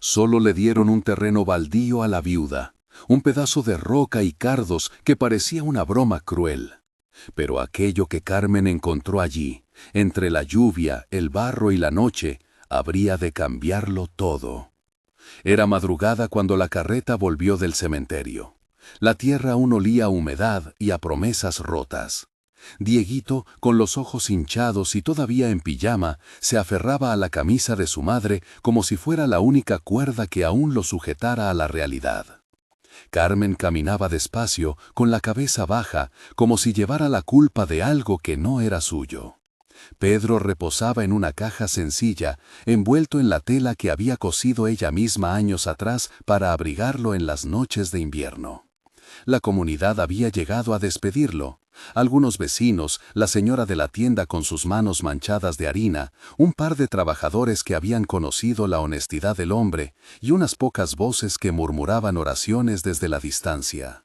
Solo le dieron un terreno baldío a la viuda, un pedazo de roca y cardos que parecía una broma cruel. Pero aquello que Carmen encontró allí, entre la lluvia, el barro y la noche, habría de cambiarlo todo. Era madrugada cuando la carreta volvió del cementerio. La tierra aún olía a humedad y a promesas rotas. Dieguito, con los ojos hinchados y todavía en pijama, se aferraba a la camisa de su madre como si fuera la única cuerda que aún lo sujetara a la realidad. Carmen caminaba despacio, con la cabeza baja, como si llevara la culpa de algo que no era suyo. Pedro reposaba en una caja sencilla, envuelto en la tela que había cosido ella misma años atrás para abrigarlo en las noches de invierno. La comunidad había llegado a despedirlo. Algunos vecinos, la señora de la tienda con sus manos manchadas de harina, un par de trabajadores que habían conocido la honestidad del hombre y unas pocas voces que murmuraban oraciones desde la distancia.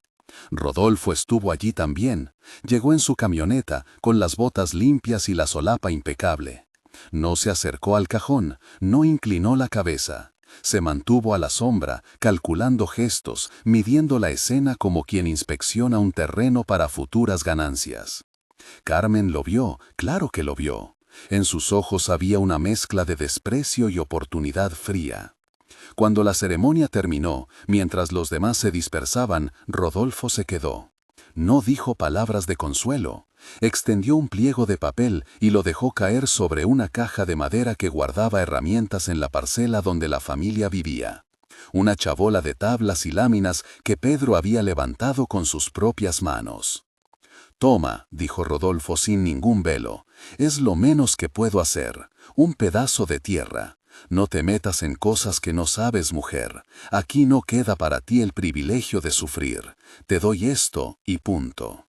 Rodolfo estuvo allí también. Llegó en su camioneta, con las botas limpias y la solapa impecable. No se acercó al cajón, no inclinó la cabeza. Se mantuvo a la sombra, calculando gestos, midiendo la escena como quien inspecciona un terreno para futuras ganancias. Carmen lo vio, claro que lo vio. En sus ojos había una mezcla de desprecio y oportunidad fría. Cuando la ceremonia terminó, mientras los demás se dispersaban, Rodolfo se quedó. No dijo palabras de consuelo. Extendió un pliego de papel y lo dejó caer sobre una caja de madera que guardaba herramientas en la parcela donde la familia vivía. Una chabola de tablas y láminas que Pedro había levantado con sus propias manos. «Toma», dijo Rodolfo sin ningún velo, «es lo menos que puedo hacer, un pedazo de tierra. No te metas en cosas que no sabes, mujer. Aquí no queda para ti el privilegio de sufrir. Te doy esto y punto».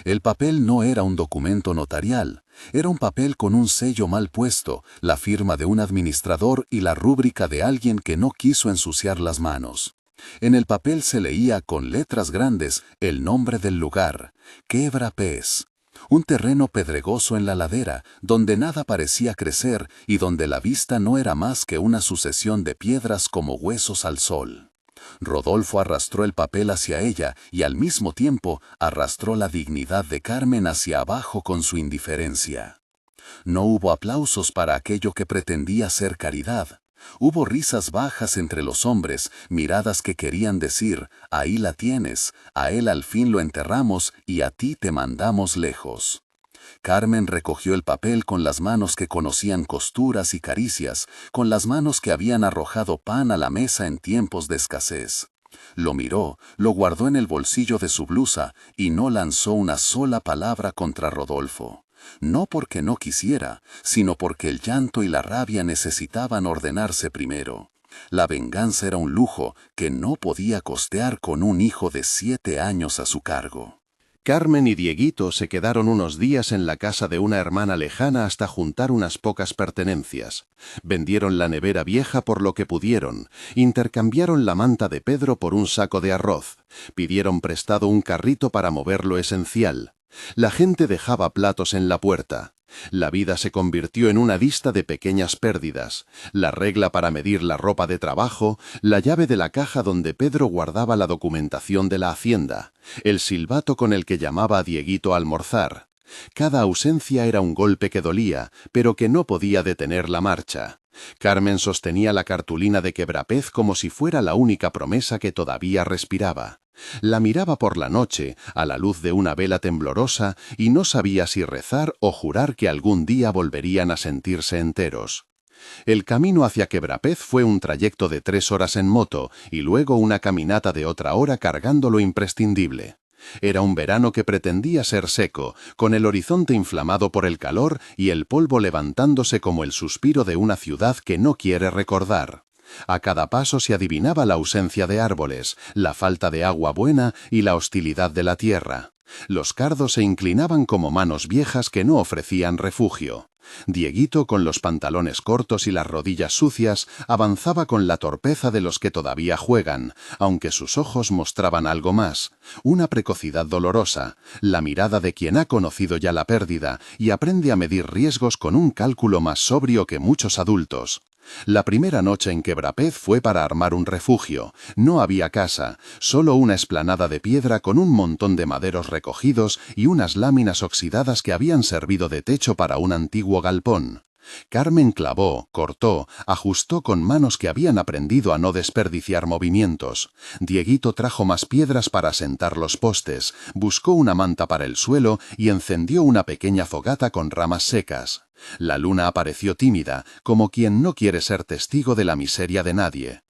El papel no era un documento notarial, era un papel con un sello mal puesto, la firma de un administrador y la rúbrica de alguien que no quiso ensuciar las manos. En el papel se leía con letras grandes el nombre del lugar, Quebrapés. Un terreno pedregoso en la ladera, donde nada parecía crecer y donde la vista no era más que una sucesión de piedras como huesos al sol. Rodolfo arrastró el papel hacia ella y al mismo tiempo arrastró la dignidad de Carmen hacia abajo con su indiferencia. No hubo aplausos para aquello que pretendía ser caridad. Hubo risas bajas entre los hombres, miradas que querían decir, ahí la tienes, a él al fin lo enterramos y a ti te mandamos lejos. Carmen recogió el papel con las manos que conocían costuras y caricias, con las manos que habían arrojado pan a la mesa en tiempos de escasez. Lo miró, lo guardó en el bolsillo de su blusa y no lanzó una sola palabra contra Rodolfo. No porque no quisiera, sino porque el llanto y la rabia necesitaban ordenarse primero. La venganza era un lujo que no podía costear con un hijo de 7 años a su cargo. Carmen y Dieguito se quedaron unos días en la casa de una hermana lejana hasta juntar unas pocas pertenencias. Vendieron la nevera vieja por lo que pudieron, intercambiaron la manta de Pedro por un saco de arroz, pidieron prestado un carrito para mover lo esencial. La gente dejaba platos en la puerta. La vida se convirtió en una lista de pequeñas pérdidas, la regla para medir la ropa de trabajo, la llave de la caja donde Pedro guardaba la documentación de la hacienda, el silbato con el que llamaba a Dieguito a almorzar. Cada ausencia era un golpe que dolía, pero que no podía detener la marcha. Carmen sostenía la cartulina de Quebrapés como si fuera la única promesa que todavía respiraba. La miraba por la noche, a la luz de una vela temblorosa, y no sabía si rezar o jurar que algún día volverían a sentirse enteros. El camino hacia Quebrapés fue un trayecto de 3 horas en moto y luego una caminata de otra hora cargando lo imprescindible. Era un verano que pretendía ser seco, con el horizonte inflamado por el calor y el polvo levantándose como el suspiro de una ciudad que no quiere recordar. A cada paso se adivinaba la ausencia de árboles, la falta de agua buena y la hostilidad de la tierra. Los cardos se inclinaban como manos viejas que no ofrecían refugio. Dieguito, con los pantalones cortos y las rodillas sucias, avanzaba con la torpeza de los que todavía juegan, aunque sus ojos mostraban algo más, una precocidad dolorosa, la mirada de quien ha conocido ya la pérdida y aprende a medir riesgos con un cálculo más sobrio que muchos adultos. La primera noche en Quebrapez fue para armar un refugio. No había casa, solo una explanada de piedra con un montón de maderos recogidos y unas láminas oxidadas que habían servido de techo para un antiguo galpón. Carmen clavó, cortó, ajustó con manos que habían aprendido a no desperdiciar movimientos. Dieguito trajo más piedras para asentar los postes, buscó una manta para el suelo y encendió una pequeña fogata con ramas secas. La luna apareció tímida, como quien no quiere ser testigo de la miseria de nadie.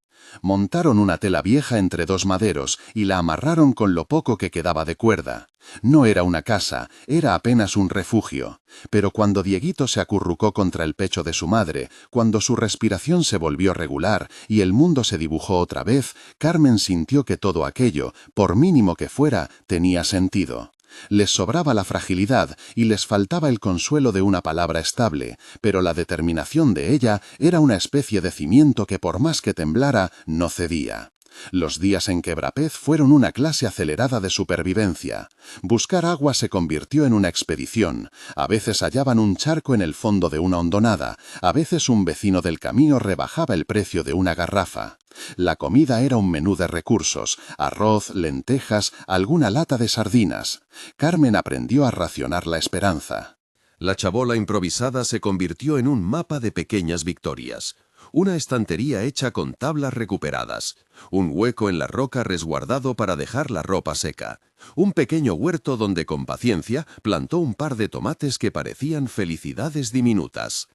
Montaron una tela vieja entre dos maderos y la amarraron con lo poco que quedaba de cuerda. No era una casa, era apenas un refugio. Pero cuando Dieguito se acurrucó contra el pecho de su madre, cuando su respiración se volvió regular y el mundo se dibujó otra vez, Carmen sintió que todo aquello, por mínimo que fuera, tenía sentido. Les sobraba la fragilidad y les faltaba el consuelo de una palabra estable, pero la determinación de ella era una especie de cimiento que por más que temblara, no cedía. Los días en Quebrapez fueron una clase acelerada de supervivencia. Buscar agua se convirtió en una expedición. A veces hallaban un charco en el fondo de una hondonada, a veces un vecino del camino rebajaba el precio de una garrafa. La comida era un menú de recursos, arroz, lentejas, alguna lata de sardinas. Carmen aprendió a racionar la esperanza. La chabola improvisada se convirtió en un mapa de pequeñas victorias. Una estantería hecha con tablas recuperadas, un hueco en la roca resguardado para dejar la ropa seca, un pequeño huerto donde con paciencia plantó un par de tomates que parecían felicidades diminutas.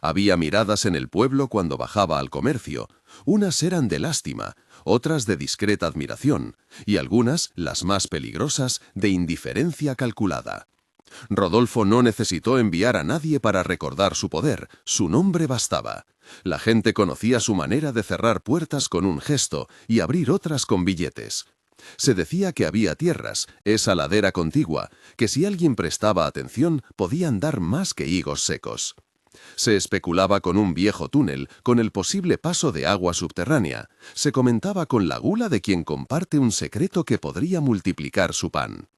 Había miradas en el pueblo cuando bajaba al comercio. Unas eran de lástima, otras de discreta admiración, y algunas, las más peligrosas, de indiferencia calculada. Rodolfo no necesitó enviar a nadie para recordar su poder, su nombre bastaba. La gente conocía su manera de cerrar puertas con un gesto y abrir otras con billetes. Se decía que había tierras, esa ladera contigua, que si alguien prestaba atención podían dar más que higos secos. Se especulaba con un viejo túnel, con el posible paso de agua subterránea. Se comentaba con la gula de quien comparte un secreto que podría multiplicar su pan.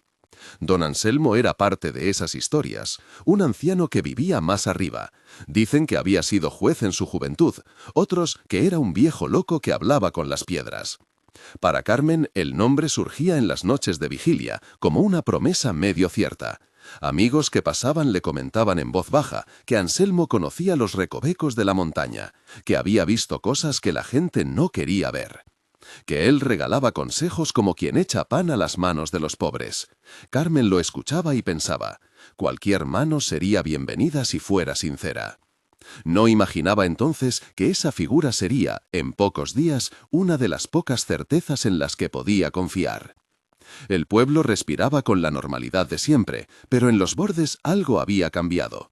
Don Anselmo era parte de esas historias, un anciano que vivía más arriba. Dicen que había sido juez en su juventud, otros que era un viejo loco que hablaba con las piedras. Para Carmen, el nombre surgía en las noches de vigilia, como una promesa medio cierta. Amigos que pasaban le comentaban en voz baja que Anselmo conocía los recovecos de la montaña, que había visto cosas que la gente no quería ver. Que él regalaba consejos como quien echa pan a las manos de los pobres. Carmen lo escuchaba y pensaba, cualquier mano sería bienvenida si fuera sincera. No imaginaba entonces que esa figura sería, en pocos días, una de las pocas certezas en las que podía confiar. El pueblo respiraba con la normalidad de siempre, pero en los bordes algo había cambiado.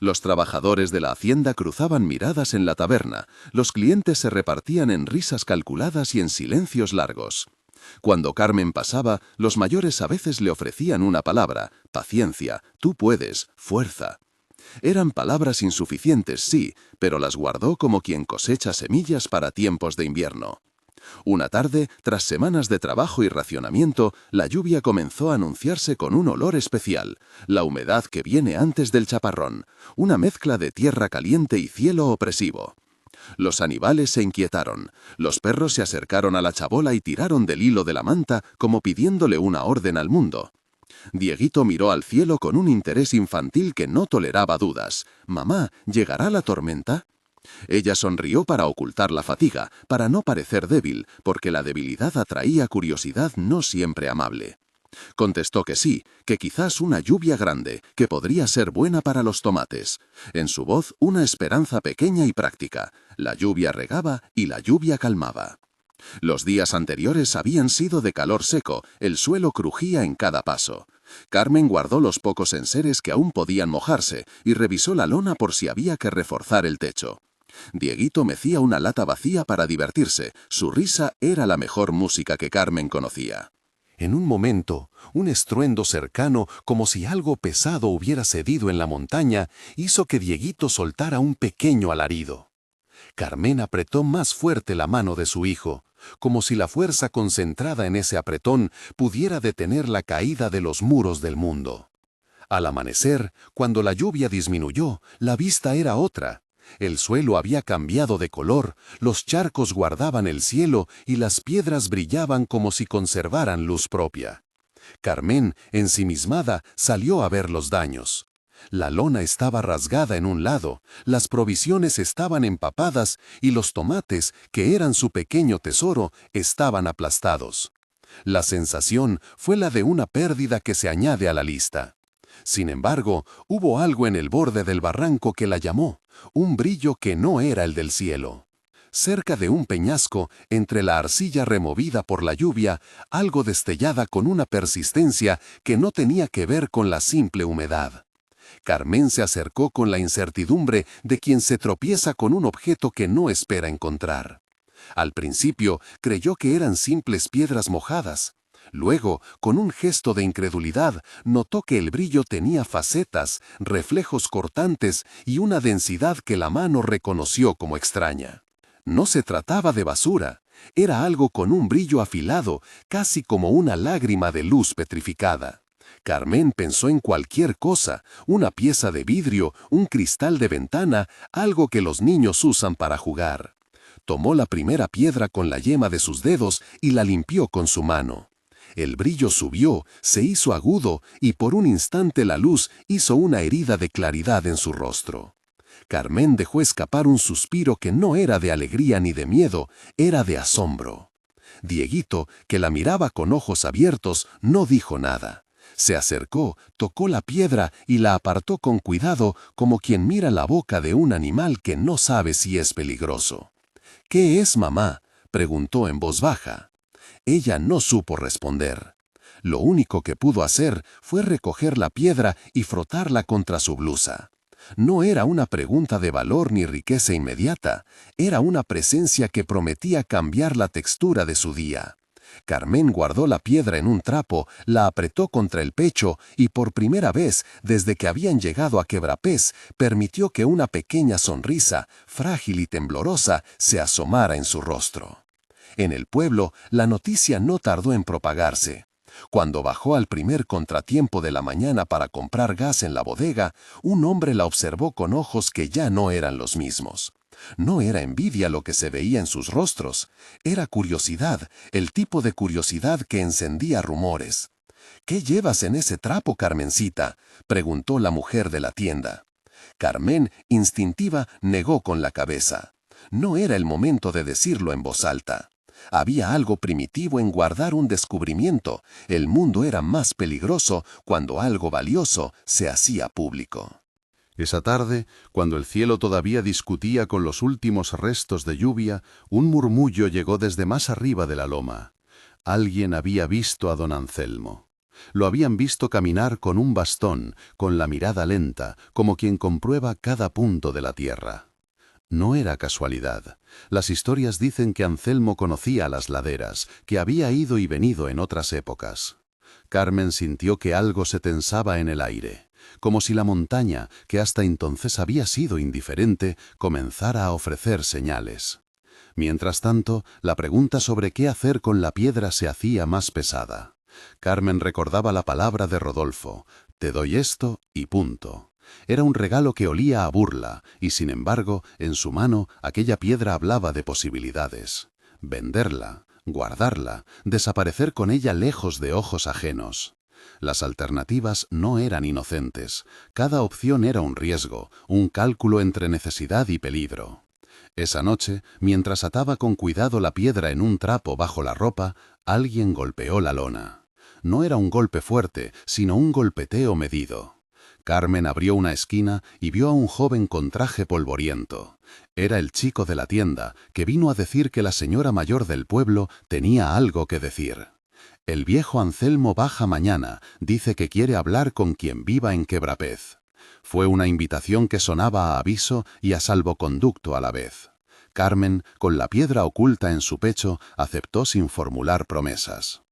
Los trabajadores de la hacienda cruzaban miradas en la taberna, los clientes se repartían en risas calculadas y en silencios largos. Cuando Carmen pasaba, los mayores a veces le ofrecían una palabra, paciencia, tú puedes, fuerza. Eran palabras insuficientes, sí, pero las guardó como quien cosecha semillas para tiempos de invierno. Una tarde, tras semanas de trabajo y racionamiento, la lluvia comenzó a anunciarse con un olor especial, la humedad que viene antes del chaparrón, una mezcla de tierra caliente y cielo opresivo. Los animales se inquietaron, los perros se acercaron a la chabola y tiraron del hilo de la manta como pidiéndole una orden al mundo. Dieguito miró al cielo con un interés infantil que no toleraba dudas. «Mamá, ¿llegará la tormenta?» Ella sonrió para ocultar la fatiga, para no parecer débil, porque la debilidad atraía curiosidad no siempre amable. Contestó que sí, que quizás una lluvia grande, que podría ser buena para los tomates. En su voz una esperanza pequeña y práctica. La lluvia regaba y la lluvia calmaba. Los días anteriores habían sido de calor seco, el suelo crujía en cada paso. Carmen guardó los pocos enseres que aún podían mojarse y revisó la lona por si había que reforzar el techo. Dieguito mecía una lata vacía para divertirse. Su risa era la mejor música que Carmen conocía. En un momento, un estruendo cercano, como si algo pesado hubiera cedido en la montaña, hizo que Dieguito soltara un pequeño alarido. Carmen apretó más fuerte la mano de su hijo, como si la fuerza concentrada en ese apretón pudiera detener la caída de los muros del mundo. Al amanecer, cuando la lluvia disminuyó, la vista era otra. El suelo había cambiado de color, los charcos guardaban el cielo y las piedras brillaban como si conservaran luz propia. Carmen, ensimismada, salió a ver los daños. La lona estaba rasgada en un lado, las provisiones estaban empapadas y los tomates, que eran su pequeño tesoro, estaban aplastados. La sensación fue la de una pérdida que se añade a la lista. Sin embargo, hubo algo en el borde del barranco que la llamó, un brillo que no era el del cielo. Cerca de un peñasco, entre la arcilla removida por la lluvia, algo destellada con una persistencia que no tenía que ver con la simple humedad. Carmen se acercó con la incertidumbre de quien se tropieza con un objeto que no espera encontrar. Al principio creyó que eran simples piedras mojadas. Luego, con un gesto de incredulidad, notó que el brillo tenía facetas, reflejos cortantes y una densidad que la mano reconoció como extraña. No se trataba de basura, era algo con un brillo afilado, casi como una lágrima de luz petrificada. Carmen pensó en cualquier cosa, una pieza de vidrio, un cristal de ventana, algo que los niños usan para jugar. Tomó la primera piedra con la yema de sus dedos y la limpió con su mano. El brillo subió, se hizo agudo y por un instante la luz hizo una herida de claridad en su rostro. Carmen dejó escapar un suspiro que no era de alegría ni de miedo, era de asombro. Dieguito, que la miraba con ojos abiertos, no dijo nada. Se acercó, tocó la piedra y la apartó con cuidado como quien mira la boca de un animal que no sabe si es peligroso. «¿Qué es, mamá?», preguntó en voz baja. Ella no supo responder. Lo único que pudo hacer fue recoger la piedra y frotarla contra su blusa. No era una pregunta de valor ni riqueza inmediata, era una presencia que prometía cambiar la textura de su día. Carmen guardó la piedra en un trapo, la apretó contra el pecho y por primera vez, desde que habían llegado a Quebrapés, permitió que una pequeña sonrisa, frágil y temblorosa, se asomara en su rostro. En el pueblo, la noticia no tardó en propagarse. Cuando bajó al primer contratiempo de la mañana para comprar gas en la bodega, un hombre la observó con ojos que ya no eran los mismos. No era envidia lo que se veía en sus rostros, era curiosidad, el tipo de curiosidad que encendía rumores. «¿Qué llevas en ese trapo, Carmencita?», preguntó la mujer de la tienda. Carmen, instintiva, negó con la cabeza. No era el momento de decirlo en voz alta. Había algo primitivo en guardar un descubrimiento. El mundo era más peligroso cuando algo valioso se hacía público. Esa tarde, cuando el cielo todavía discutía con los últimos restos de lluvia, un murmullo llegó desde más arriba de la loma. Alguien había visto a don Anselmo. Lo habían visto caminar con un bastón, con la mirada lenta, como quien comprueba cada punto de la tierra. No era casualidad. Las historias dicen que Anselmo conocía las laderas, que había ido y venido en otras épocas. Carmen sintió que algo se tensaba en el aire, como si la montaña, que hasta entonces había sido indiferente, comenzara a ofrecer señales. Mientras tanto, la pregunta sobre qué hacer con la piedra se hacía más pesada. Carmen recordaba la palabra de Rodolfo: «Te doy esto y punto». Era un regalo que olía a burla, y sin embargo, en su mano, aquella piedra hablaba de posibilidades. Venderla, guardarla, desaparecer con ella lejos de ojos ajenos. Las alternativas no eran inocentes. Cada opción era un riesgo, un cálculo entre necesidad y peligro. Esa noche, mientras ataba con cuidado la piedra en un trapo bajo la ropa, alguien golpeó la lona. No era un golpe fuerte, sino un golpeteo medido. Carmen abrió una esquina y vio a un joven con traje polvoriento. Era el chico de la tienda, que vino a decir que la señora mayor del pueblo tenía algo que decir. «El viejo Anselmo baja mañana, dice que quiere hablar con quien viva en Quebrapés». Fue una invitación que sonaba a aviso y a salvoconducto a la vez. Carmen, con la piedra oculta en su pecho, aceptó sin formular promesas.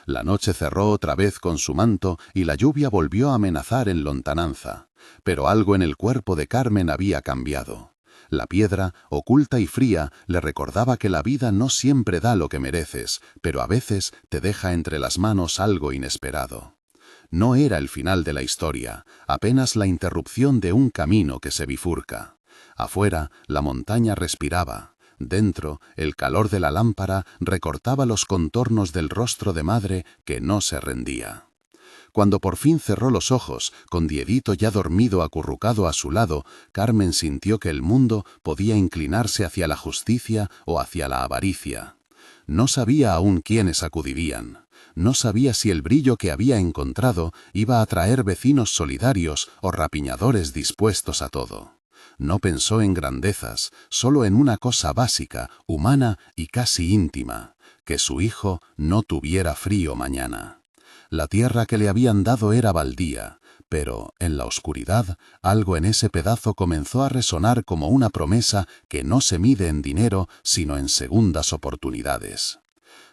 La noche cerró otra vez con su manto y la lluvia volvió a amenazar en lontananza. Pero algo en el cuerpo de Carmen había cambiado. La piedra, oculta y fría, le recordaba que la vida no siempre da lo que mereces, pero a veces te deja entre las manos algo inesperado. No era el final de la historia, apenas la interrupción de un camino que se bifurca. Afuera, la montaña respiraba. Dentro, el calor de la lámpara recortaba los contornos del rostro de madre que no se rendía. Cuando por fin cerró los ojos, con Dieguito ya dormido acurrucado a su lado, Carmen sintió que el mundo podía inclinarse hacia la justicia o hacia la avaricia. No sabía aún quiénes acudirían. No sabía si el brillo que había encontrado iba a atraer vecinos solidarios o rapiñadores dispuestos a todo. No pensó en grandezas, solo en una cosa básica, humana y casi íntima, que su hijo no tuviera frío mañana. La tierra que le habían dado era baldía, pero, en la oscuridad, algo en ese pedazo comenzó a resonar como una promesa que no se mide en dinero, sino en segundas oportunidades.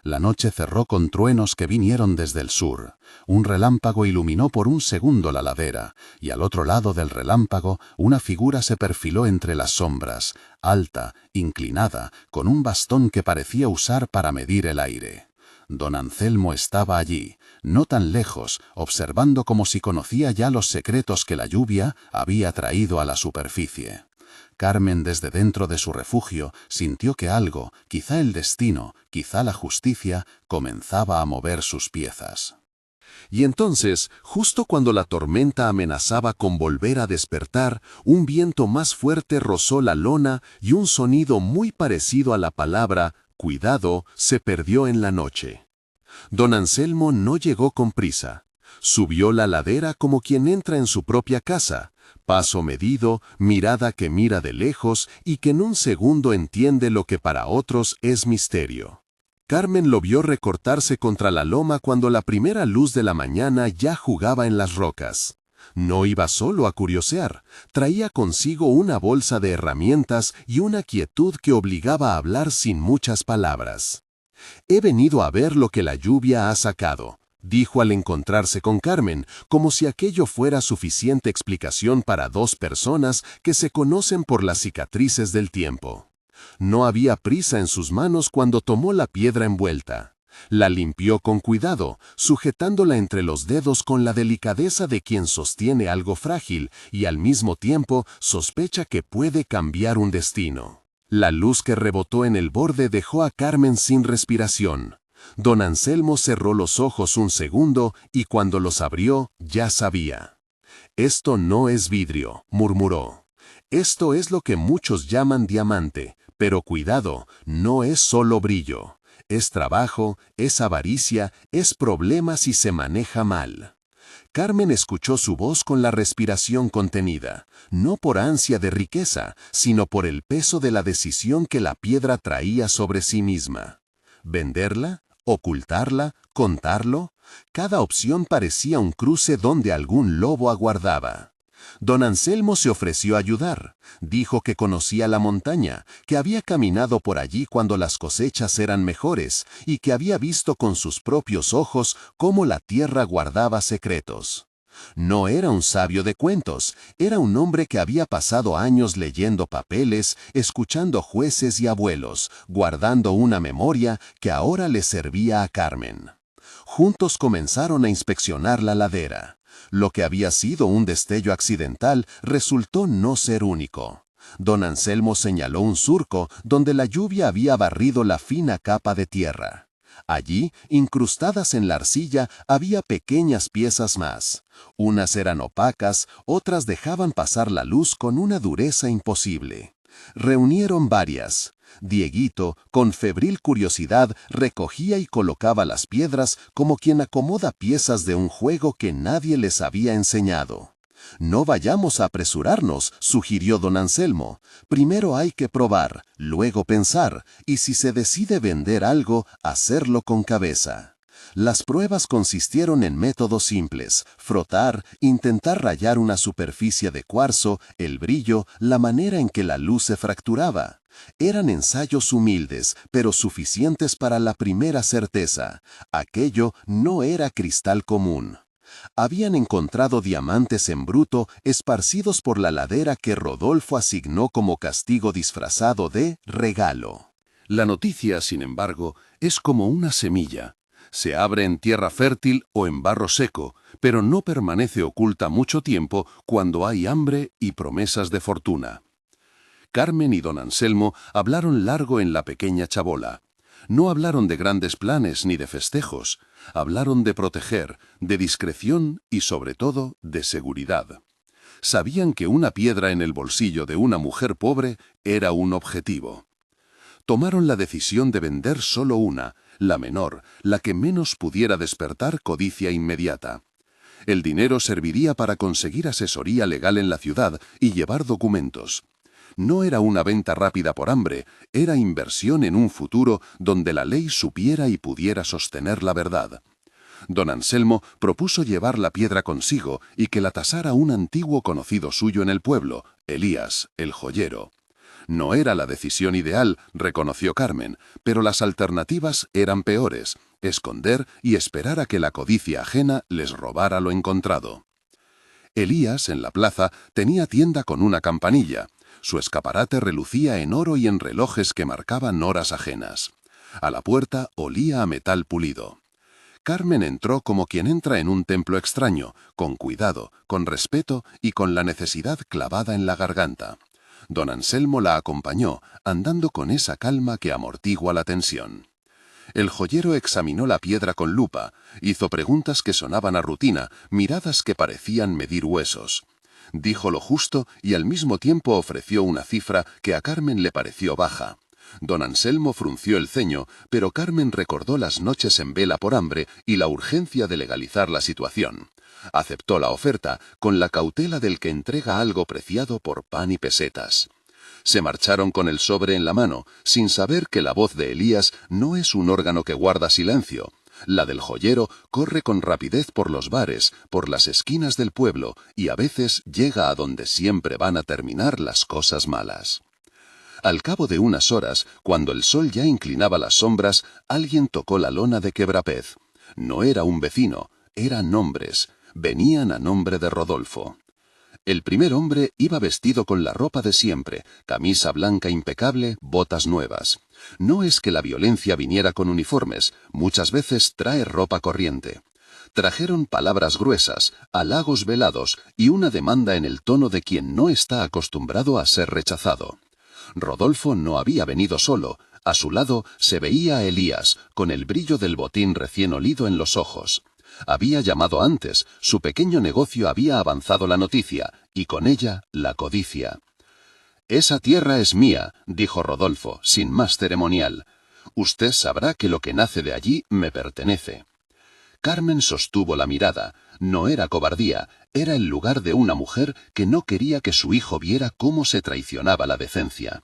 La noche cerró con truenos que vinieron desde el sur. Un relámpago iluminó por un segundo la ladera, y al otro lado del relámpago una figura se perfiló entre las sombras, alta, inclinada, con un bastón que parecía usar para medir el aire. Don Anselmo estaba allí, no tan lejos, observando como si conocía ya los secretos que la lluvia había traído a la superficie. Carmen, desde dentro de su refugio, sintió que algo, quizá el destino, quizá la justicia, comenzaba a mover sus piezas. Y entonces, justo cuando la tormenta amenazaba con volver a despertar, un viento más fuerte rozó la lona y un sonido muy parecido a la palabra «cuidado» se perdió en la noche. Don Anselmo no llegó con prisa. Subió la ladera como quien entra en su propia casa, paso medido, mirada que mira de lejos y que en un segundo entiende lo que para otros es misterio. Carmen lo vio recortarse contra la loma cuando la primera luz de la mañana ya jugaba en las rocas. No iba solo a curiosear, traía consigo una bolsa de herramientas y una quietud que obligaba a hablar sin muchas palabras. «He venido a ver lo que la lluvia ha sacado», dijo al encontrarse con Carmen, como si aquello fuera suficiente explicación para dos personas que se conocen por las cicatrices del tiempo. No había prisa en sus manos cuando tomó la piedra envuelta. La limpió con cuidado, sujetándola entre los dedos con la delicadeza de quien sostiene algo frágil y al mismo tiempo sospecha que puede cambiar un destino. La luz que rebotó en el borde dejó a Carmen sin respiración. Don Anselmo cerró los ojos un segundo y cuando los abrió ya sabía. «Esto no es vidrio», murmuró. «Esto es lo que muchos llaman diamante, pero cuidado, no es solo brillo. Es trabajo, es avaricia, es problema si se maneja mal». Carmen escuchó su voz con la respiración contenida, no por ansia de riqueza, sino por el peso de la decisión que la piedra traía sobre sí misma. ¿Venderla? ¿Ocultarla? ¿Contarlo? Cada opción parecía un cruce donde algún lobo aguardaba. Don Anselmo se ofreció a ayudar. Dijo que conocía la montaña, que había caminado por allí cuando las cosechas eran mejores y que había visto con sus propios ojos cómo la tierra guardaba secretos. No era un sabio de cuentos, era un hombre que había pasado años leyendo papeles, escuchando jueces y abuelos, guardando una memoria que ahora le servía a Carmen. Juntos comenzaron a inspeccionar la ladera. Lo que había sido un destello accidental resultó no ser único. Don Anselmo señaló un surco donde la lluvia había barrido la fina capa de tierra. Allí, incrustadas en la arcilla, había pequeñas piezas más. Unas eran opacas, otras dejaban pasar la luz con una dureza imposible. Reunieron varias. Dieguito, con febril curiosidad, recogía y colocaba las piedras como quien acomoda piezas de un juego que nadie les había enseñado. «No vayamos a apresurarnos», sugirió don Anselmo. «Primero hay que probar, luego pensar, y si se decide vender algo, hacerlo con cabeza». Las pruebas consistieron en métodos simples: frotar, intentar rayar una superficie de cuarzo, el brillo, la manera en que la luz se fracturaba. Eran ensayos humildes, pero suficientes para la primera certeza: aquello no era cristal común. Habían encontrado diamantes en bruto esparcidos por la ladera que Rodolfo asignó como castigo disfrazado de regalo. La noticia, sin embargo, es como una semilla. Se abre en tierra fértil o en barro seco, pero no permanece oculta mucho tiempo cuando hay hambre y promesas de fortuna. Carmen y don Anselmo hablaron largo en la pequeña chabola. No hablaron de grandes planes ni de festejos. Hablaron de proteger, de discreción y, sobre todo, de seguridad. Sabían que una piedra en el bolsillo de una mujer pobre era un objetivo. Tomaron la decisión de vender solo una, la menor, la que menos pudiera despertar codicia inmediata. El dinero serviría para conseguir asesoría legal en la ciudad y llevar documentos. No era una venta rápida por hambre, era inversión en un futuro donde la ley supiera y pudiera sostener la verdad. Don Anselmo propuso llevar la piedra consigo y que la tasara un antiguo conocido suyo en el pueblo, Elías, el joyero. No era la decisión ideal, reconoció Carmen, pero las alternativas eran peores: esconder y esperar a que la codicia ajena les robara lo encontrado. Elías, en la plaza, tenía tienda con una campanilla. Su escaparate relucía en oro y en relojes que marcaban horas ajenas. A la puerta olía a metal pulido. Carmen entró como quien entra en un templo extraño, con cuidado, con respeto y con la necesidad clavada en la garganta. Don Anselmo la acompañó, andando con esa calma que amortigua la tensión. El joyero examinó la piedra con lupa, hizo preguntas que sonaban a rutina, miradas que parecían medir huesos. Dijo lo justo y al mismo tiempo ofreció una cifra que a Carmen le pareció baja. Don Anselmo frunció el ceño, pero Carmen recordó las noches en vela por hambre y la urgencia de legalizar la situación. Aceptó la oferta, con la cautela del que entrega algo preciado por pan y pesetas. Se marcharon con el sobre en la mano, sin saber que la voz de Elías no es un órgano que guarda silencio. La del joyero corre con rapidez por los bares, por las esquinas del pueblo, y a veces llega a donde siempre van a terminar las cosas malas. Al cabo de unas horas, cuando el sol ya inclinaba las sombras, alguien tocó la lona de Quebrapez. No era un vecino, eran hombres. Venían a nombre de Rodolfo. El primer hombre iba vestido con la ropa de siempre, camisa blanca impecable, botas nuevas. No es que la violencia viniera con uniformes, muchas veces trae ropa corriente. Trajeron palabras gruesas, halagos velados y una demanda en el tono de quien no está acostumbrado a ser rechazado. Rodolfo no había venido solo. A su lado se veía a Elías, con el brillo del botín recién olido en los ojos. Había llamado antes, su pequeño negocio había avanzado la noticia, y con ella la codicia. «Esa tierra es mía», dijo Rodolfo, sin más ceremonial. «Usted sabrá que lo que nace de allí me pertenece». Carmen sostuvo la mirada. No era cobardía, era el lugar de una mujer que no quería que su hijo viera cómo se traicionaba la decencia.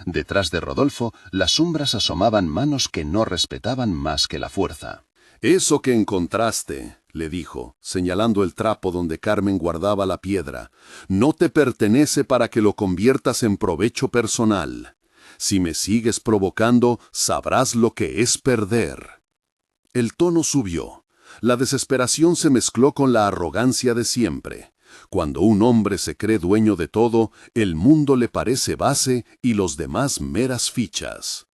Detrás de Rodolfo, las sombras asomaban manos que no respetaban más que la fuerza. «Eso que encontraste», le dijo, señalando el trapo donde Carmen guardaba la piedra, «no te pertenece para que lo conviertas en provecho personal. Si me sigues provocando, sabrás lo que es perder». El tono subió. La desesperación se mezcló con la arrogancia de siempre. Cuando un hombre se cree dueño de todo, el mundo le parece base y los demás meras fichas.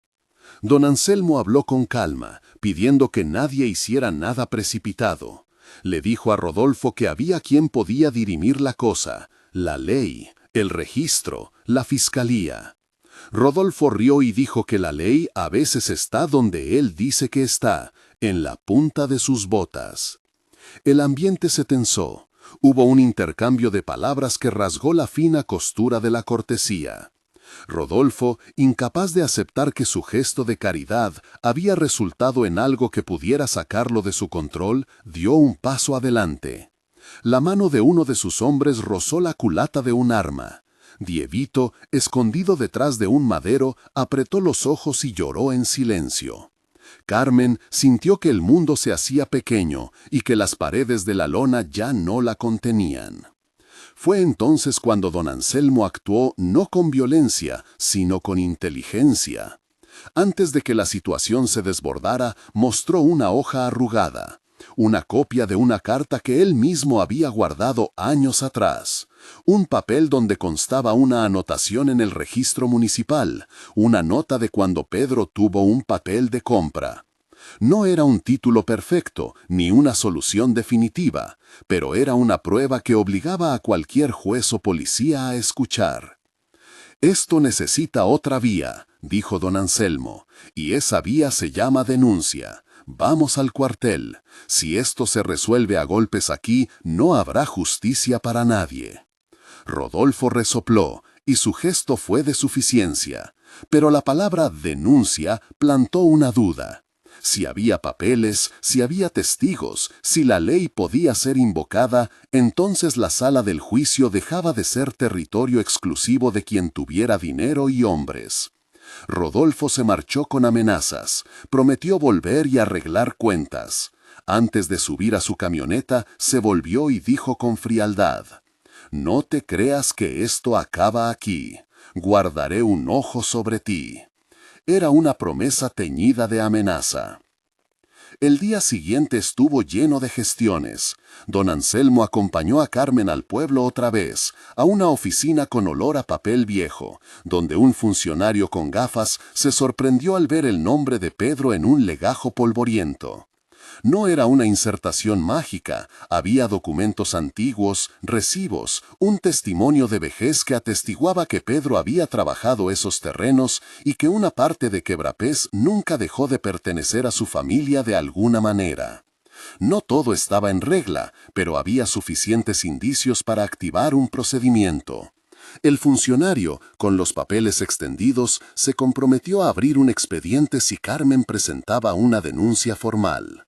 Don Anselmo habló con calma, pidiendo que nadie hiciera nada precipitado. Le dijo a Rodolfo que había quien podía dirimir la cosa: la ley, el registro, la fiscalía. Rodolfo rió y dijo que la ley a veces está donde él dice que está, en la punta de sus botas. El ambiente se tensó. Hubo un intercambio de palabras que rasgó la fina costura de la cortesía. Rodolfo, incapaz de aceptar que su gesto de caridad había resultado en algo que pudiera sacarlo de su control, dio un paso adelante. La mano de uno de sus hombres rozó la culata de un arma. Dievito, escondido detrás de un madero, apretó los ojos y lloró en silencio. Carmen sintió que el mundo se hacía pequeño y que las paredes de la lona ya no la contenían. Fue entonces cuando don Anselmo actuó no con violencia, sino con inteligencia. Antes de que la situación se desbordara, mostró una hoja arrugada, una copia de una carta que él mismo había guardado años atrás, un papel donde constaba una anotación en el registro municipal, una nota de cuando Pedro tuvo un papel de compra. No era un título perfecto, ni una solución definitiva, pero era una prueba que obligaba a cualquier juez o policía a escuchar. Esto necesita otra vía, dijo don Anselmo, y esa vía se llama denuncia. Vamos al cuartel. Si esto se resuelve a golpes aquí, no habrá justicia para nadie. Rodolfo resopló, y su gesto fue de suficiencia, pero la palabra denuncia plantó una duda. Si había papeles, si había testigos, si la ley podía ser invocada, entonces la sala del juicio dejaba de ser territorio exclusivo de quien tuviera dinero y hombres. Rodolfo se marchó con amenazas, prometió volver y arreglar cuentas. Antes de subir a su camioneta, se volvió y dijo con frialdad: «No te creas que esto acaba aquí. Guardaré un ojo sobre ti». Era una promesa teñida de amenaza. El día siguiente estuvo lleno de gestiones. Don Anselmo acompañó a Carmen al pueblo otra vez, a una oficina con olor a papel viejo, donde un funcionario con gafas se sorprendió al ver el nombre de Pedro en un legajo polvoriento. No era una insertación mágica, había documentos antiguos, recibos, un testimonio de vejez que atestiguaba que Pedro había trabajado esos terrenos y que una parte de Quebrapés nunca dejó de pertenecer a su familia de alguna manera. No todo estaba en regla, pero había suficientes indicios para activar un procedimiento. El funcionario, con los papeles extendidos, se comprometió a abrir un expediente si Carmen presentaba una denuncia formal.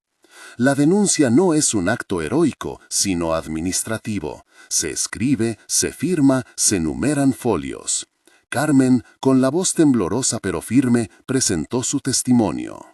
La denuncia no es un acto heroico, sino administrativo. Se escribe, se firma, se numeran folios. Carmen, con la voz temblorosa pero firme, presentó su testimonio.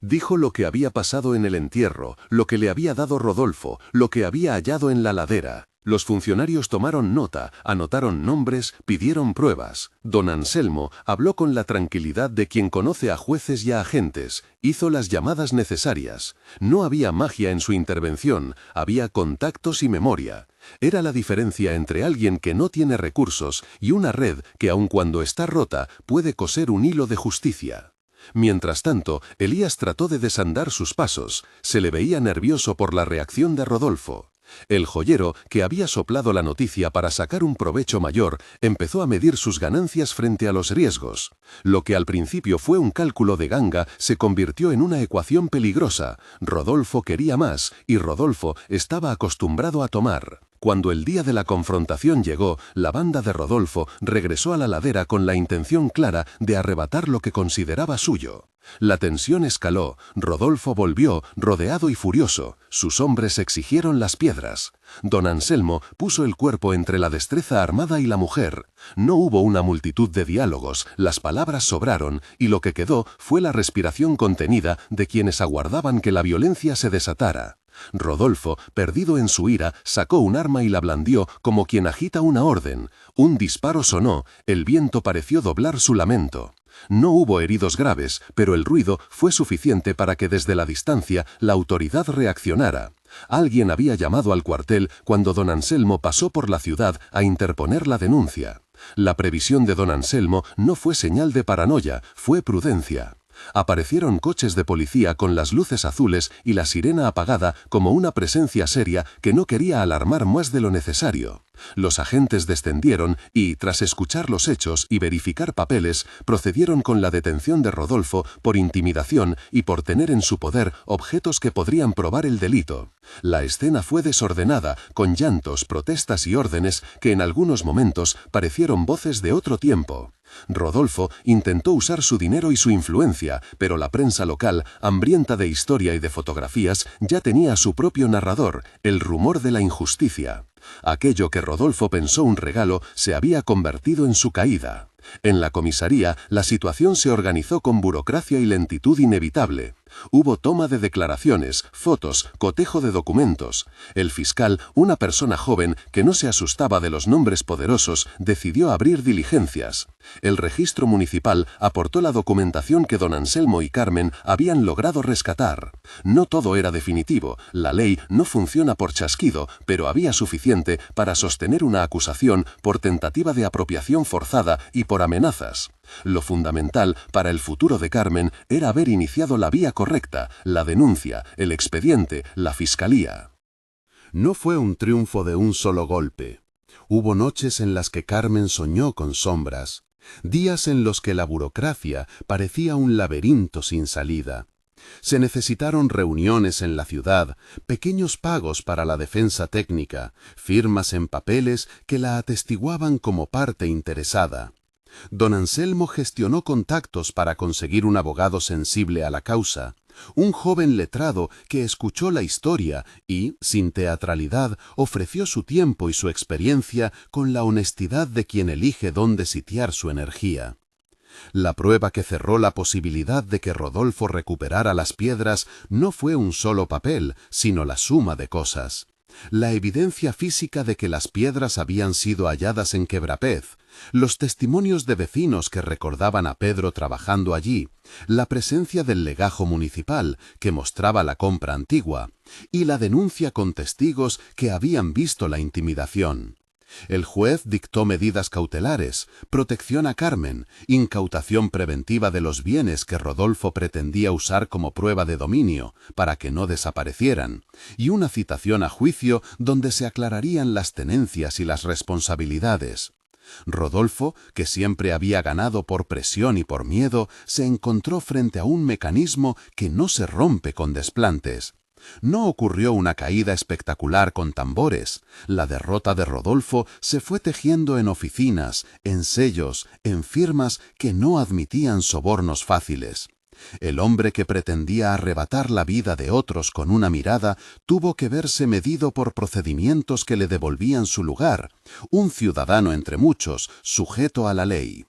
Dijo lo que había pasado en el entierro, lo que le había dado Rodolfo, lo que había hallado en la ladera. Los funcionarios tomaron nota, anotaron nombres, pidieron pruebas. Don Anselmo habló con la tranquilidad de quien conoce a jueces y a agentes, hizo las llamadas necesarias. No había magia en su intervención, había contactos y memoria. Era la diferencia entre alguien que no tiene recursos y una red que, aun cuando está rota, puede coser un hilo de justicia. Mientras tanto, Elías trató de desandar sus pasos. Se le veía nervioso por la reacción de Rodolfo. El joyero, que había soplado la noticia para sacar un provecho mayor, empezó a medir sus ganancias frente a los riesgos. Lo que al principio fue un cálculo de ganga se convirtió en una ecuación peligrosa. Rodolfo quería más, y Rodolfo estaba acostumbrado a tomar. Cuando el día de la confrontación llegó, la banda de Rodolfo regresó a la ladera con la intención clara de arrebatar lo que consideraba suyo. La tensión escaló, Rodolfo volvió, rodeado y furioso. Sus hombres exigieron las piedras. Don Anselmo puso el cuerpo entre la destreza armada y la mujer. No hubo una multitud de diálogos, las palabras sobraron, y lo que quedó fue la respiración contenida de quienes aguardaban que la violencia se desatara. Rodolfo, perdido en su ira, sacó un arma y la blandió como quien agita una orden. Un disparo sonó, el viento pareció doblar su lamento. No hubo heridos graves, pero el ruido fue suficiente para que desde la distancia la autoridad reaccionara. Alguien había llamado al cuartel cuando don Anselmo pasó por la ciudad a interponer la denuncia. La previsión de don Anselmo no fue señal de paranoia, fue prudencia. Aparecieron coches de policía con las luces azules y la sirena apagada como una presencia seria que no quería alarmar más de lo necesario. Los agentes descendieron y, tras escuchar los hechos y verificar papeles, procedieron con la detención de Rodolfo por intimidación y por tener en su poder objetos que podrían probar el delito. La escena fue desordenada, con llantos, protestas y órdenes que en algunos momentos parecieron voces de otro tiempo. Rodolfo intentó usar su dinero y su influencia, pero la prensa local, hambrienta de historia y de fotografías, ya tenía su propio narrador, el rumor de la injusticia. Aquello que Rodolfo pensó un regalo se había convertido en su caída. En la comisaría, la situación se organizó con burocracia y lentitud inevitable. Hubo toma de declaraciones, fotos, cotejo de documentos. El fiscal, una persona joven que no se asustaba de los nombres poderosos, decidió abrir diligencias. El registro municipal aportó la documentación que don Anselmo y Carmen habían logrado rescatar. No todo era definitivo, la ley no funciona por chasquido, pero había suficiente para sostener una acusación por tentativa de apropiación forzada y por amenazas. Lo fundamental para el futuro de Carmen era haber iniciado la vía correcta, la denuncia, el expediente, la fiscalía. No fue un triunfo de un solo golpe. Hubo noches en las que Carmen soñó con sombras. Días en los que la burocracia parecía un laberinto sin salida. Se necesitaron reuniones en la ciudad, pequeños pagos para la defensa técnica, firmas en papeles que la atestiguaban como parte interesada. Don Anselmo gestionó contactos para conseguir un abogado sensible a la causa, un joven letrado que escuchó la historia y, sin teatralidad, ofreció su tiempo y su experiencia con la honestidad de quien elige dónde sitiar su energía. La prueba que cerró la posibilidad de que Rodolfo recuperara las piedras no fue un solo papel, sino la suma de cosas. La evidencia física de que las piedras habían sido halladas en Quebrapez, los testimonios de vecinos que recordaban a Pedro trabajando allí, la presencia del legajo municipal que mostraba la compra antigua, y la denuncia con testigos que habían visto la intimidación. El juez dictó medidas cautelares, protección a Carmen, incautación preventiva de los bienes que Rodolfo pretendía usar como prueba de dominio para que no desaparecieran, y una citación a juicio donde se aclararían las tenencias y las responsabilidades. Rodolfo, que siempre había ganado por presión y por miedo, se encontró frente a un mecanismo que no se rompe con desplantes. No ocurrió una caída espectacular con tambores. La derrota de Rodolfo se fue tejiendo en oficinas, en sellos, en firmas que no admitían sobornos fáciles. El hombre que pretendía arrebatar la vida de otros con una mirada tuvo que verse medido por procedimientos que le devolvían su lugar, un ciudadano entre muchos, sujeto a la ley.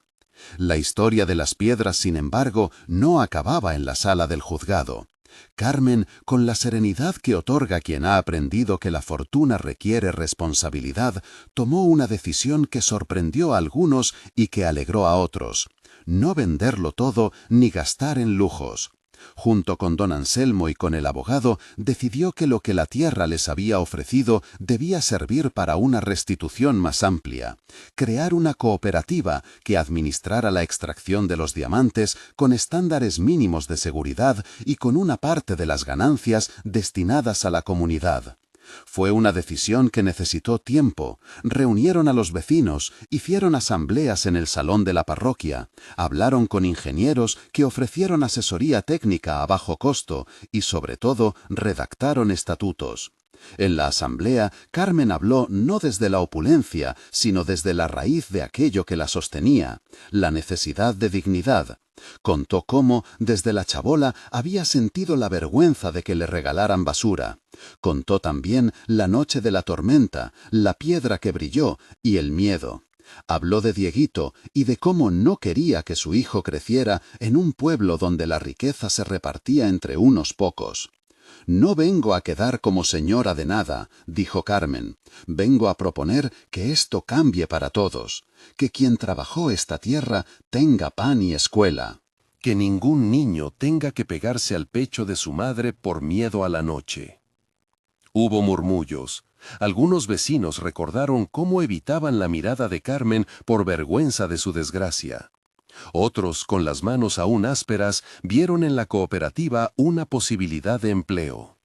La historia de las piedras, sin embargo, no acababa en la sala del juzgado. Carmen, con la serenidad que otorga quien ha aprendido que la fortuna requiere responsabilidad, tomó una decisión que sorprendió a algunos y que alegró a otros: no venderlo todo ni gastar en lujos. Junto con don Anselmo y con el abogado, decidió que lo que la tierra les había ofrecido debía servir para una restitución más amplia, crear una cooperativa que administrara la extracción de los diamantes con estándares mínimos de seguridad y con una parte de las ganancias destinadas a la comunidad. Fue una decisión que necesitó tiempo. Reunieron a los vecinos, hicieron asambleas en el salón de la parroquia, hablaron con ingenieros que ofrecieron asesoría técnica a bajo costo y, sobre todo, redactaron estatutos. En la asamblea, Carmen habló no desde la opulencia, sino desde la raíz de aquello que la sostenía, la necesidad de dignidad. Contó cómo, desde la chabola, había sentido la vergüenza de que le regalaran basura. Contó también la noche de la tormenta, la piedra que brilló y el miedo. Habló de Dieguito y de cómo no quería que su hijo creciera en un pueblo donde la riqueza se repartía entre unos pocos. «No vengo a quedar como señora de nada», dijo Carmen. «Vengo a proponer que esto cambie para todos, que quien trabajó esta tierra tenga pan y escuela». Que ningún niño tenga que pegarse al pecho de su madre por miedo a la noche. Hubo murmullos. Algunos vecinos recordaron cómo evitaban la mirada de Carmen por vergüenza de su desgracia. Otros, con las manos aún ásperas, vieron en la cooperativa una posibilidad de empleo.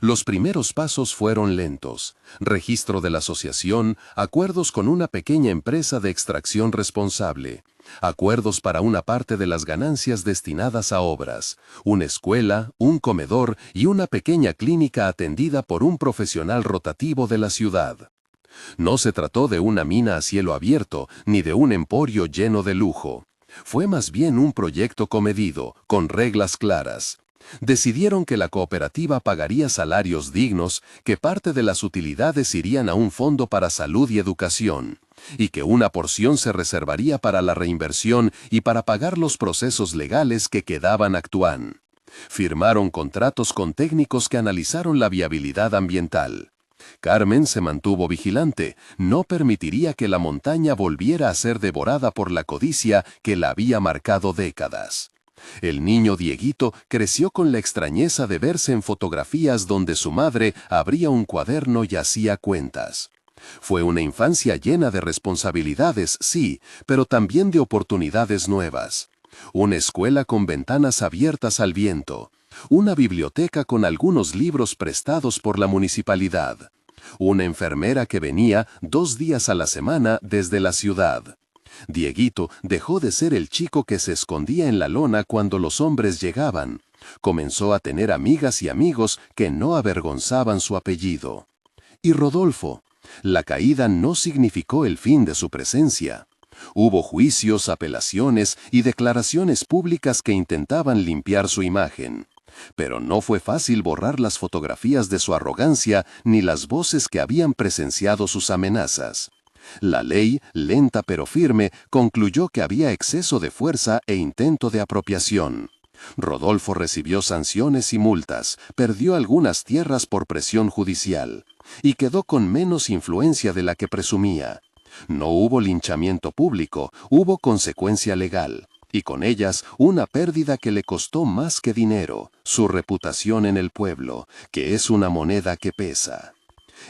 Los primeros pasos fueron lentos: registro de la asociación, acuerdos con una pequeña empresa de extracción responsable, acuerdos para una parte de las ganancias destinadas a obras, una escuela, un comedor y una pequeña clínica atendida por un profesional rotativo de la ciudad. No se trató de una mina a cielo abierto ni de un emporio lleno de lujo. Fue más bien un proyecto comedido, con reglas claras. Decidieron que la cooperativa pagaría salarios dignos, que parte de las utilidades irían a un fondo para salud y educación, y que una porción se reservaría para la reinversión y para pagar los procesos legales que quedaban actuando. Firmaron contratos con técnicos que analizaron la viabilidad ambiental. Carmen se mantuvo vigilante, no permitiría que la montaña volviera a ser devorada por la codicia que la había marcado décadas. El niño Dieguito creció con la extrañeza de verse en fotografías donde su madre abría un cuaderno y hacía cuentas. Fue una infancia llena de responsabilidades, sí, pero también de oportunidades nuevas. Una escuela con ventanas abiertas al viento. Una biblioteca con algunos libros prestados por la municipalidad. Una enfermera que venía 2 días a la semana desde la ciudad. Dieguito dejó de ser el chico que se escondía en la lona cuando los hombres llegaban. Comenzó a tener amigas y amigos que no avergonzaban su apellido. Y Rodolfo, la caída no significó el fin de su presencia. Hubo juicios, apelaciones y declaraciones públicas que intentaban limpiar su imagen. Pero no fue fácil borrar las fotografías de su arrogancia ni las voces que habían presenciado sus amenazas. La ley, lenta pero firme, concluyó que había exceso de fuerza e intento de apropiación. Rodolfo recibió sanciones y multas, perdió algunas tierras por presión judicial, y quedó con menos influencia de la que presumía. No hubo linchamiento público, hubo consecuencia legal, y con ellas una pérdida que le costó más que dinero, su reputación en el pueblo, que es una moneda que pesa.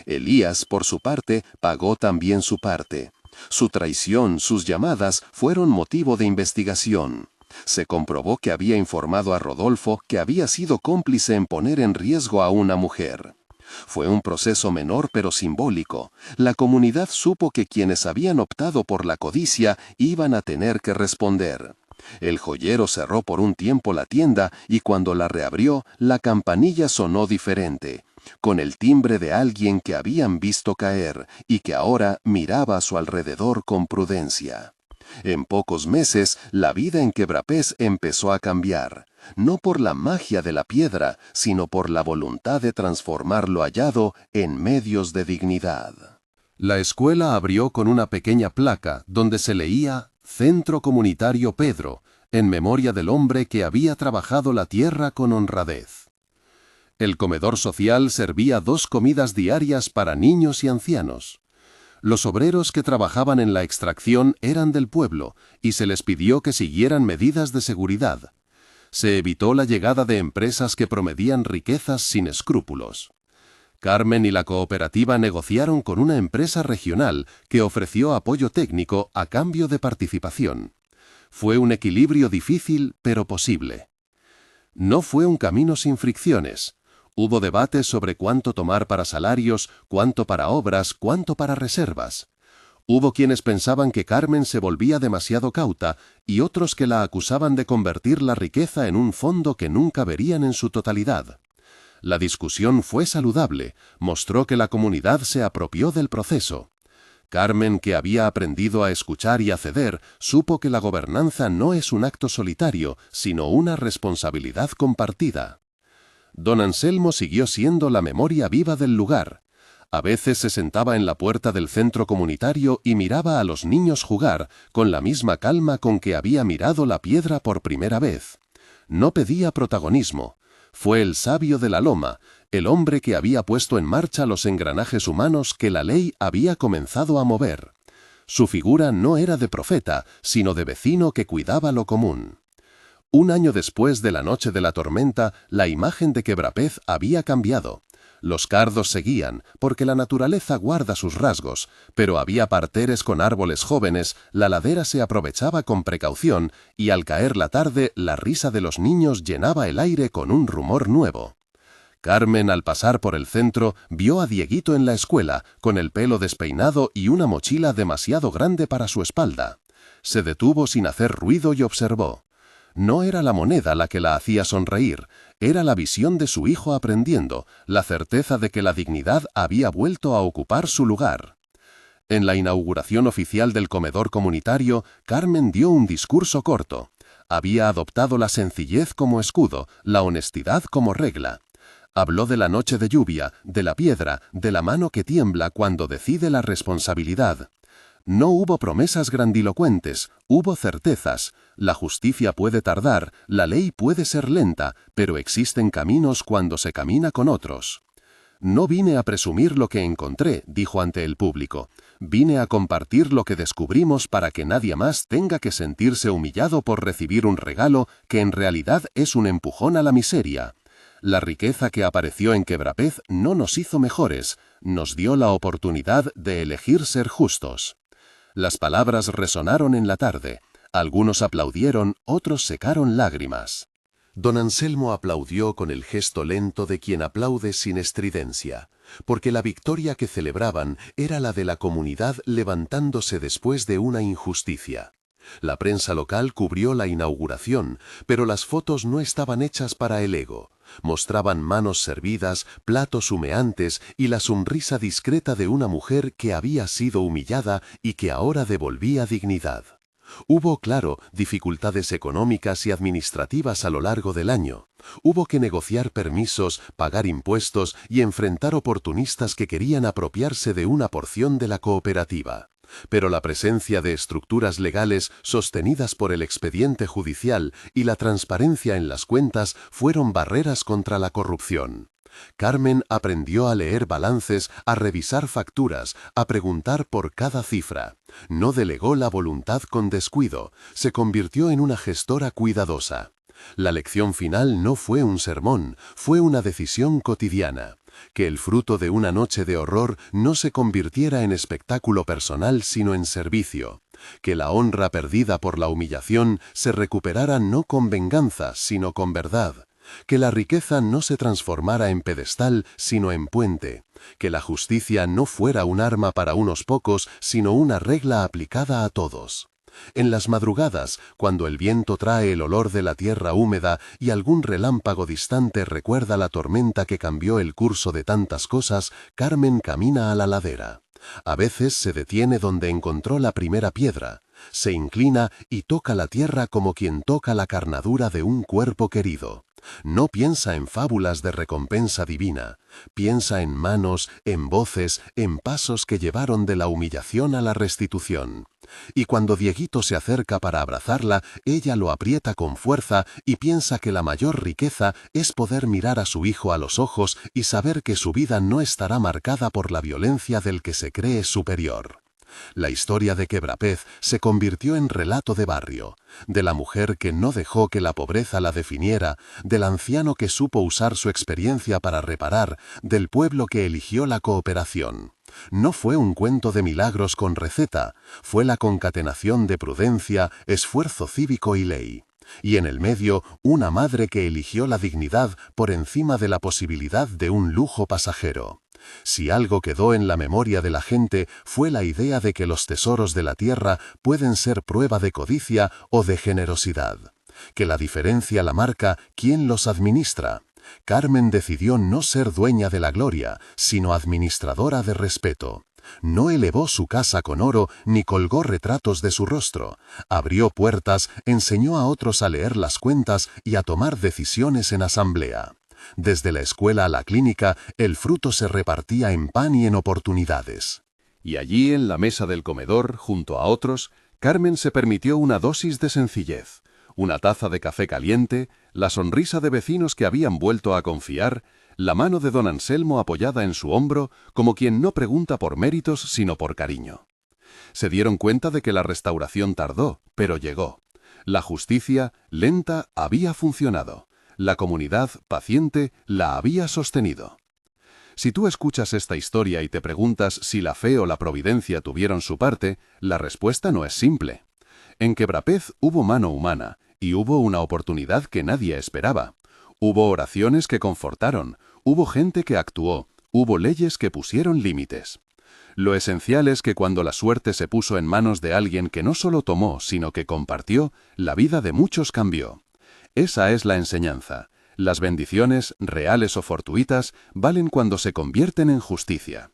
Elías, por su parte, pagó también su parte. Su traición, sus llamadas, fueron motivo de investigación. Se comprobó que había informado a Rodolfo que había sido cómplice en poner en riesgo a una mujer. Fue un proceso menor pero simbólico. La comunidad supo que quienes habían optado por la codicia iban a tener que responder. El joyero cerró por un tiempo la tienda y cuando la reabrió, la campanilla sonó diferente, con el timbre de alguien que habían visto caer y que ahora miraba a su alrededor con prudencia. En pocos meses, la vida en Quebrapés empezó a cambiar, no por la magia de la piedra, sino por la voluntad de transformar lo hallado en medios de dignidad. La escuela abrió con una pequeña placa donde se leía Centro Comunitario Pedro, en memoria del hombre que había trabajado la tierra con honradez. El comedor social servía 2 comidas diarias para niños y ancianos. Los obreros que trabajaban en la extracción eran del pueblo y se les pidió que siguieran medidas de seguridad. Se evitó la llegada de empresas que prometían riquezas sin escrúpulos. Carmen y la cooperativa negociaron con una empresa regional que ofreció apoyo técnico a cambio de participación. Fue un equilibrio difícil, pero posible. No fue un camino sin fricciones. Hubo debates sobre cuánto tomar para salarios, cuánto para obras, cuánto para reservas. Hubo quienes pensaban que Carmen se volvía demasiado cauta y otros que la acusaban de convertir la riqueza en un fondo que nunca verían en su totalidad. La discusión fue saludable, mostró que la comunidad se apropió del proceso. Carmen, que había aprendido a escuchar y a ceder, supo que la gobernanza no es un acto solitario, sino una responsabilidad compartida. Don Anselmo siguió siendo la memoria viva del lugar. A veces se sentaba en la puerta del centro comunitario y miraba a los niños jugar, con la misma calma con que había mirado la piedra por primera vez. No pedía protagonismo. Fue el sabio de la loma, el hombre que había puesto en marcha los engranajes humanos que la ley había comenzado a mover. Su figura no era de profeta, sino de vecino que cuidaba lo común. Un año después de la noche de la tormenta, la imagen de Quebrapés había cambiado. Los cardos seguían, porque la naturaleza guarda sus rasgos, pero había parterres con árboles jóvenes, la ladera se aprovechaba con precaución, y al caer la tarde, la risa de los niños llenaba el aire con un rumor nuevo. Carmen, al pasar por el centro, vio a Dieguito en la escuela, con el pelo despeinado y una mochila demasiado grande para su espalda. Se detuvo sin hacer ruido y observó. No era la moneda la que la hacía sonreír, era la visión de su hijo aprendiendo, la certeza de que la dignidad había vuelto a ocupar su lugar. En la inauguración oficial del comedor comunitario, Carmen dio un discurso corto. Había adoptado la sencillez como escudo, la honestidad como regla. Habló de la noche de lluvia, de la piedra, de la mano que tiembla cuando decide la responsabilidad. No hubo promesas grandilocuentes, hubo certezas. La justicia puede tardar, la ley puede ser lenta, pero existen caminos cuando se camina con otros. No vine a presumir lo que encontré, dijo ante el público. Vine a compartir lo que descubrimos para que nadie más tenga que sentirse humillado por recibir un regalo que en realidad es un empujón a la miseria. La riqueza que apareció en Quebrapés no nos hizo mejores, nos dio la oportunidad de elegir ser justos. Las palabras resonaron en la tarde. Algunos aplaudieron, otros secaron lágrimas. Don Anselmo aplaudió con el gesto lento de quien aplaude sin estridencia, porque la victoria que celebraban era la de la comunidad levantándose después de una injusticia. La prensa local cubrió la inauguración, pero las fotos no estaban hechas para el ego. Mostraban manos servidas, platos humeantes y la sonrisa discreta de una mujer que había sido humillada y que ahora devolvía dignidad. Hubo, claro, dificultades económicas y administrativas a lo largo del año. Hubo que negociar permisos, pagar impuestos y enfrentar oportunistas que querían apropiarse de una porción de la cooperativa. Pero la presencia de estructuras legales sostenidas por el expediente judicial y la transparencia en las cuentas fueron barreras contra la corrupción. Carmen aprendió a leer balances, a revisar facturas, a preguntar por cada cifra. No delegó la voluntad con descuido, se convirtió en una gestora cuidadosa. La lección final no fue un sermón, fue una decisión cotidiana. Que el fruto de una noche de horror no se convirtiera en espectáculo personal sino en servicio. Que la honra perdida por la humillación se recuperara no con venganza sino con verdad. Que la riqueza no se transformara en pedestal sino en puente. Que la justicia no fuera un arma para unos pocos sino una regla aplicada a todos. En las madrugadas, cuando el viento trae el olor de la tierra húmeda y algún relámpago distante recuerda la tormenta que cambió el curso de tantas cosas, Carmen camina a la ladera. A veces se detiene donde encontró la primera piedra, se inclina y toca la tierra como quien toca la carnadura de un cuerpo querido. No piensa en fábulas de recompensa divina, piensa en manos, en voces, en pasos que llevaron de la humillación a la restitución. Y cuando Dieguito se acerca para abrazarla, ella lo aprieta con fuerza y piensa que la mayor riqueza es poder mirar a su hijo a los ojos y saber que su vida no estará marcada por la violencia del que se cree superior. La historia de Quebrapez se convirtió en relato de barrio, de la mujer que no dejó que la pobreza la definiera, del anciano que supo usar su experiencia para reparar, del pueblo que eligió la cooperación. No fue un cuento de milagros con receta, fue la concatenación de prudencia, esfuerzo cívico y ley. Y en el medio, una madre que eligió la dignidad por encima de la posibilidad de un lujo pasajero. Si algo quedó en la memoria de la gente fue la idea de que los tesoros de la tierra pueden ser prueba de codicia o de generosidad. Que la diferencia la marca quién los administra. Carmen decidió no ser dueña de la gloria, sino administradora de respeto. No elevó su casa con oro ni colgó retratos de su rostro. Abrió puertas, enseñó a otros a leer las cuentas y a tomar decisiones en asamblea. Desde la escuela a la clínica, el fruto se repartía en pan y en oportunidades. Y allí, en la mesa del comedor, junto a otros, Carmen se permitió una dosis de sencillez. Una taza de café caliente, la sonrisa de vecinos que habían vuelto a confiar, la mano de don Anselmo apoyada en su hombro, como quien no pregunta por méritos sino por cariño. Se dieron cuenta de que la restauración tardó, pero llegó. La justicia, lenta, había funcionado. La comunidad, paciente, la había sostenido. Si tú escuchas esta historia y te preguntas si la fe o la providencia tuvieron su parte, la respuesta no es simple. En Quebrapez hubo mano humana, y hubo una oportunidad que nadie esperaba. Hubo oraciones que confortaron, hubo gente que actuó, hubo leyes que pusieron límites. Lo esencial es que cuando la suerte se puso en manos de alguien que no solo tomó, sino que compartió, la vida de muchos cambió. Esa es la enseñanza. Las bendiciones, reales o fortuitas, valen cuando se convierten en justicia.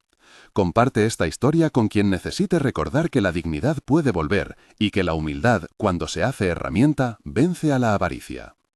Comparte esta historia con quien necesite recordar que la dignidad puede volver y que la humildad, cuando se hace herramienta, vence a la avaricia.